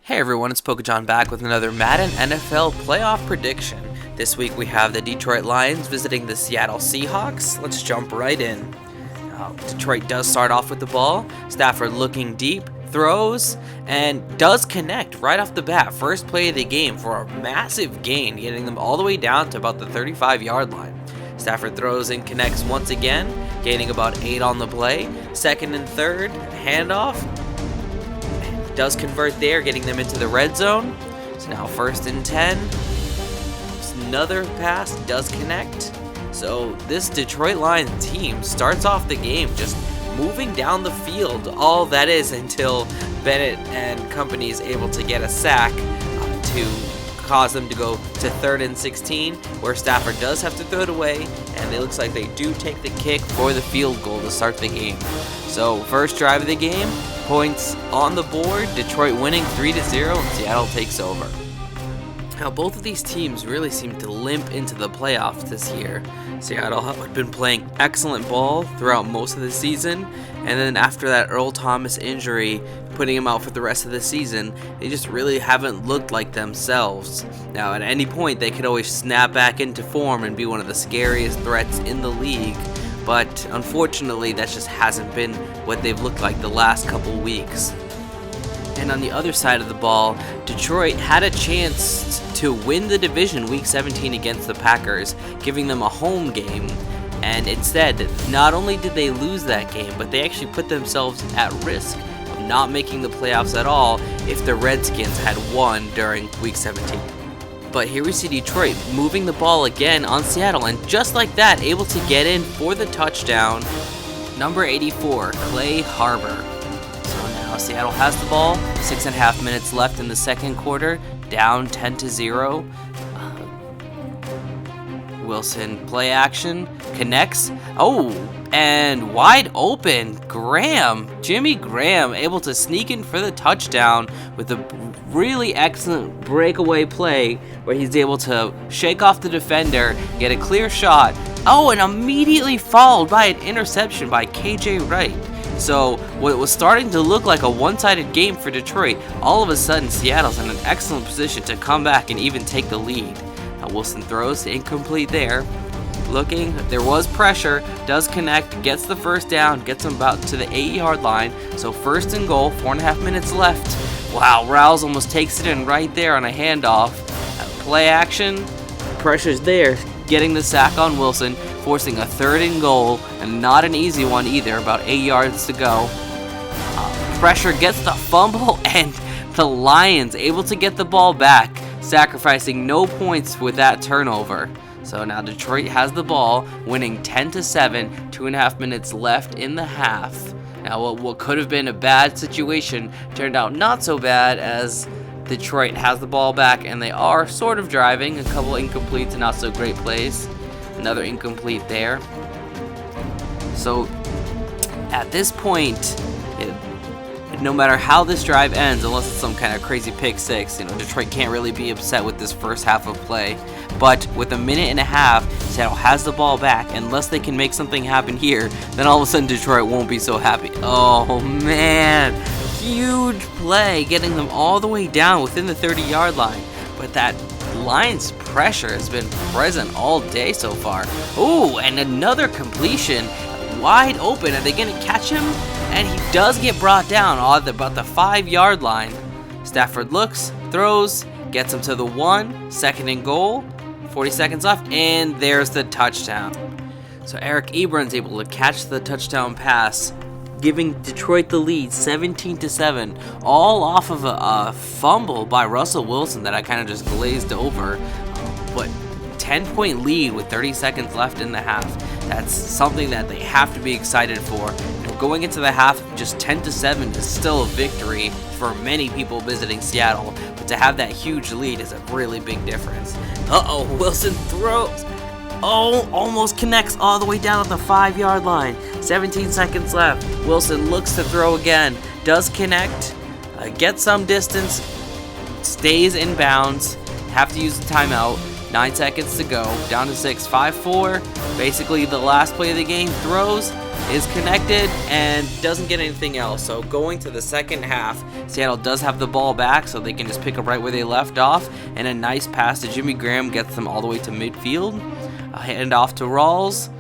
Hey everyone, it's PokeJohn back with another Madden NFL playoff prediction. This week we have the Detroit Lions visiting the Seattle Seahawks. Let's jump right in. Detroit does start off with the ball. Stafford looking deep, throws, and does connect right off the bat. First play of the game for a massive gain, getting them all the way down to about the 35-yard line. Stafford throws and connects once again, gaining about 8 on the play. Second and third, handoff. Does convert there, getting them into the red zone. So now first and 10. Another pass does connect. So this Detroit Lions team starts off the game just moving down the field. All that is until Bennett and company is able to get a sack to cause them to go to 3rd and 16, where Stafford does have to throw it away, and it looks like they do take the kick for the field goal to start the game. So first drive of the game, points on the board, Detroit winning 3-0, and Seattle takes over. Now both of these teams really seem to limp into the playoffs this year. Seattle had been playing excellent ball throughout most of the season, and then after that Earl Thomas injury, putting him out for the rest of the season, they just really haven't looked like themselves. Now at any point they could always snap back into form and be one of the scariest threats in the league, but unfortunately that just hasn't been what they've looked like the last couple weeks. And on the other side of the ball, Detroit had a chance to win the division week 17 against the Packers, giving them a home game. And instead, not only did they lose that game, but they actually put themselves at risk of not making the playoffs at all if the Redskins had won during week 17. But here we see Detroit moving the ball again on Seattle, and just like that, able to get in for the touchdown. Number 84, Clay Harbor. Seattle has the ball, 6.5 minutes left in the second quarter, down 10-0. Wilson play action, connects, and wide open, Jimmy Graham able to sneak in for the touchdown with a really excellent breakaway play where he's able to shake off the defender, get a clear shot, and immediately followed by an interception by KJ Wright. So what was starting to look like a one-sided game for Detroit, all of a sudden Seattle's in an excellent position to come back and even take the lead. Now Wilson throws incomplete there. Looking, there was pressure, does connect, gets the first down, gets them about to the 8-yard line. So first and goal, 4.5 minutes left. Wow, Rouse almost takes it in right there on a handoff. Play action, pressure's there, getting the sack on Wilson, forcing a 3rd and goal, and not an easy one either, about 8 yards to go. Pressure gets the fumble, and the Lions able to get the ball back, sacrificing no points with that turnover. So now Detroit has the ball, winning 10-7, 2.5 minutes left in the half. Now what could have been a bad situation turned out not so bad, as Detroit has the ball back and they are sort of driving, a couple incomplete to not so great plays. Another incomplete there. So at this point, no matter how this drive ends, unless it's some kind of crazy pick six, Detroit can't really be upset with this first half of play. But with 1.5 minutes, Seattle has the ball back. Unless they can make something happen here, then all of a sudden Detroit won't be so happy. Oh man, huge play, getting them all the way down within the 30-yard line. But that Lions pressure has been present all day so far. And another completion, wide open. Are they going to catch him? And he does get brought down about the 5-yard line. Stafford looks, throws, gets him to the 1, 2nd and goal, 40 seconds left, and there's the touchdown. So Eric Ebron's able to catch the touchdown pass, giving Detroit the lead 17-7, all off of a fumble by Russell Wilson that I kind of just glazed over. But 10-point lead with 30 seconds left in the half. That's something that they have to be excited for. Going into the half, just 10-7 is still a victory for many people visiting Seattle, but to have that huge lead is a really big difference. Wilson throws. Almost connects all the way down at the 5-yard line. 17 seconds left. Wilson looks to throw again. Does connect. Gets some distance. Stays in bounds. Have to use the timeout. 9 seconds to go. Down to 6. 5-4. Basically the last play of the game. Throws. is connected and doesn't get anything else. So going to the second half, Seattle does have the ball back, so they can just pick up right where they left off, and a nice pass to Jimmy Graham gets them all the way to midfield. A hand off to Rawls,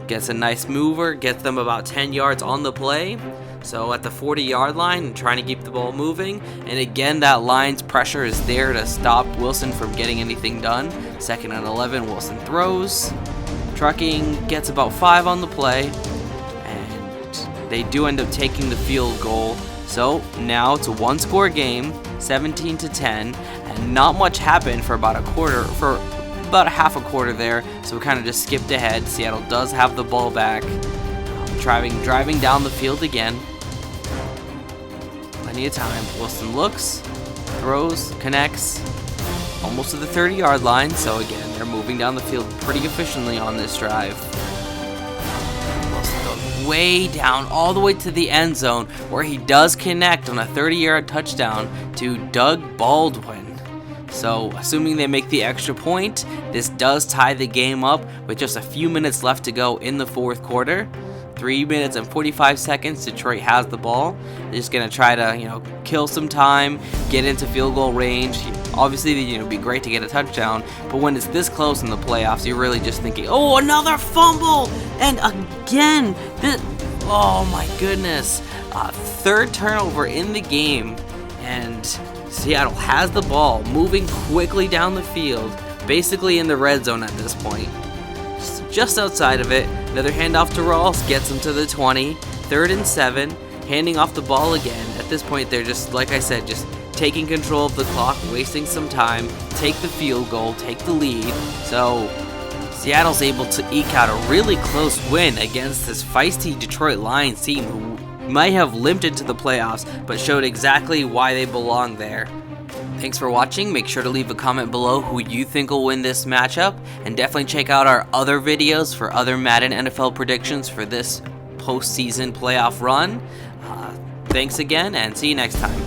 gets a nice mover, gets them about 10 yards on the play. So at the 40-yard line, trying to keep the ball moving, and again that line's pressure is there to stop Wilson from getting anything done. 2nd and 11, Wilson throws. Trucking gets about 5 on the play, and they do end up taking the field goal. So now it's a one-score game, 17-10, and not much happened for about a half a quarter there. So we kind of just skipped ahead. Seattle does have the ball back, driving down the field again. Plenty of time. Wilson looks, throws, connects, almost to the 30-yard line. So again, they're moving down the field pretty efficiently on this drive. Wilson goes way down all the way to the end zone, where he does connect on a 30-yard touchdown to Doug Baldwin. So assuming they make the extra point, this does tie the game up with just a few minutes left to go in the fourth quarter. 3 minutes and 45 seconds. Detroit has the ball. They're just gonna try to, kill some time, get into field goal range. Obviously, it'd be great to get a touchdown, but when it's this close in the playoffs, you're really just thinking, oh, another fumble, and again, oh my goodness, third turnover in the game, and Seattle has the ball, moving quickly down the field, basically in the red zone at this point. Just outside of it, another handoff to Rawls gets them to the 20. 3rd and 7, handing off the ball again. At this point, they're just, like I said, just taking control of the clock, wasting some time, take the field goal, take the lead. So Seattle's able to eke out a really close win against this feisty Detroit Lions team who might have limped into the playoffs, but showed exactly why they belong there. Thanks for watching. Make sure to leave a comment below who you think will win this matchup, and definitely check out our other videos for other Madden NFL predictions for this postseason playoff run. Thanks again, and see you next time.